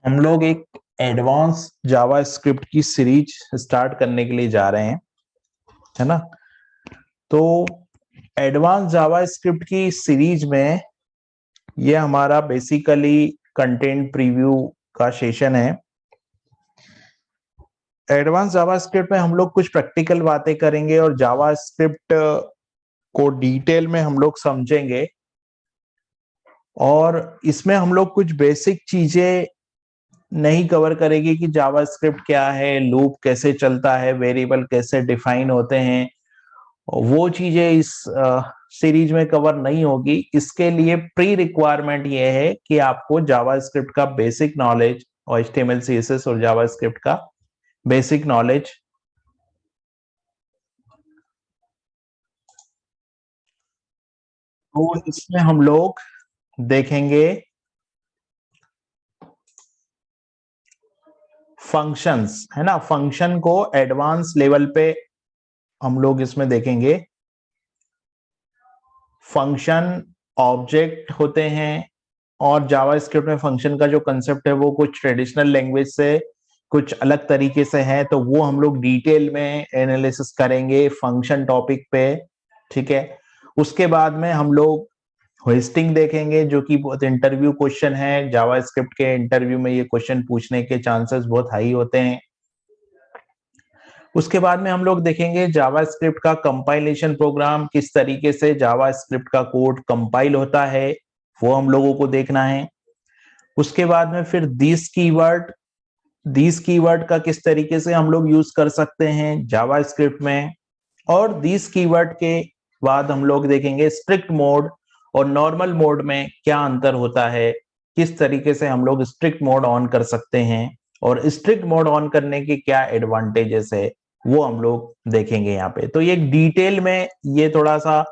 हम लोग एक एडवांस जावा स्क्रिप्ट की सीरीज स्टार्ट करने के लिए जा रहे हैं, है ना। तो एडवांस जावा स्क्रिप्ट की सीरीज में ये हमारा बेसिकली कंटेंट प्रीव्यू का सेशन है। एडवांस जावा स्क्रिप्ट में हम लोग कुछ प्रैक्टिकल बातें करेंगे और जावा स्क्रिप्ट को डिटेल में हम लोग समझेंगे, और इसमें हम लोग कुछ बेसिक चीजें नहीं कवर करेगी कि जावा स्क्रिप्ट क्या है, लूप कैसे चलता है, वेरिएबल कैसे डिफाइन होते हैं। वो चीजें इस सीरीज में कवर नहीं होगी। इसके लिए प्री रिक्वायरमेंट ये है कि आपको जावा स्क्रिप्ट का बेसिक नॉलेज और HTML CSS और जावा स्क्रिप्ट का बेसिक नॉलेज तो इसमें हम लोग देखेंगे फंक्शंस, है ना। फंक्शन को एडवांस लेवल पे हम लोग इसमें देखेंगे। फंक्शन ऑब्जेक्ट होते हैं, और जावा स्क्रिप्ट में फंक्शन का जो कंसेप्ट है वो कुछ ट्रेडिशनल लैंग्वेज से कुछ अलग तरीके से है, तो वो हम लोग डिटेल में एनालिसिस करेंगे फंक्शन टॉपिक पे, ठीक है। उसके बाद में हम लोग होस्टिंग देखेंगे, जो कि बहुत इंटरव्यू क्वेश्चन है। जावा स्क्रिप्ट के इंटरव्यू में ये क्वेश्चन पूछने के चांसेस बहुत हाई होते हैं। उसके बाद में हम लोग देखेंगे जावा स्क्रिप्ट का कंपाइलेशन प्रोग्राम, किस तरीके से जावा स्क्रिप्ट का कोड कंपाइल होता है, वो हम लोगों को देखना है। उसके बाद में फिर दिस कीवर्ड का किस तरीके से हम लोग यूज कर सकते हैं जावा स्क्रिप्ट में। और दिस कीवर्ड के बाद हम लोग देखेंगे स्ट्रिक्ट मोड और नॉर्मल मोड में क्या अंतर होता है, किस तरीके से हम लोग स्ट्रिक्ट मोड ऑन कर सकते हैं, और स्ट्रिक्ट मोड ऑन करने के क्या एडवांटेजेस है वो हम लोग देखेंगे यहाँ पे। तो ये डिटेल में, ये थोड़ा सा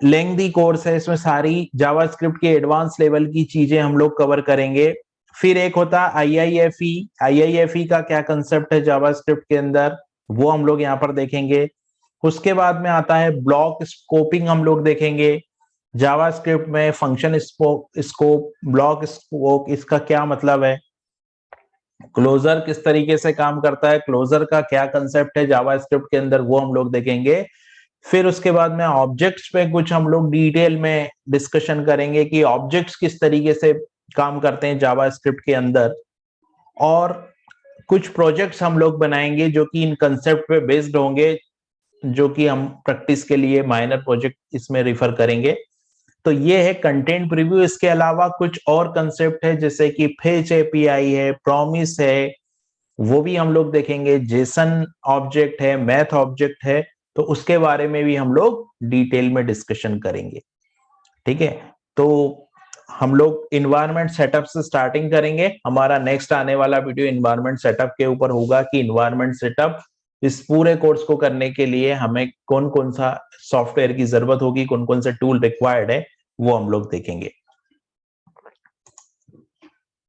लेंथी कोर्स है, इसमें सारी जावा स्क्रिप्ट के एडवांस लेवल की चीजें हम लोग कवर करेंगे। फिर एक होता है IIFE का क्या कंसेप्ट है जावा स्क्रिप्ट के अंदर, वो हम लोग यहाँ पर देखेंगे। उसके बाद में आता है ब्लॉक स्कोपिंग, हम लोग देखेंगे जावा स्क्रिप्ट में फंक्शन स्कोप, ब्लॉक स्कोप, इसका क्या मतलब है, क्लोजर किस तरीके से काम करता है, क्लोजर का क्या कंसेप्ट है जावा स्क्रिप्ट के अंदर, वो हम लोग देखेंगे। फिर उसके बाद में ऑब्जेक्ट्स पे कुछ हम लोग डिटेल में डिस्कशन करेंगे कि ऑब्जेक्ट्स किस तरीके से काम करते हैं जावा स्क्रिप्ट के अंदर, और कुछ प्रोजेक्ट्स हम लोग बनाएंगे जो कि इन कंसेप्ट पे बेस्ड होंगे, जो कि हम प्रैक्टिस के लिए माइनर प्रोजेक्ट इसमें रिफर करेंगे। तो ये है कंटेंट प्रीव्यू। इसके अलावा कुछ और कंसेप्ट है, जैसे कि फेच API है, प्रॉमिस है, वो भी हम लोग देखेंगे। जेसन ऑब्जेक्ट है, मैथ ऑब्जेक्ट है, तो उसके बारे में भी हम लोग डिटेल में डिस्कशन करेंगे, ठीक है। तो हम लोग इन्वायरमेंट सेटअप से स्टार्टिंग करेंगे। हमारा नेक्स्ट आने वाला वीडियो इन्वायरमेंट सेटअप के ऊपर होगा कि इन्वायरमेंट सेटअप इस पूरे कोर्स को करने के लिए हमें कौन कौन सा सॉफ्टवेयर की जरूरत होगी, कौन कौन से टूल रिक्वायर्ड है, वो हम लोग देखेंगे।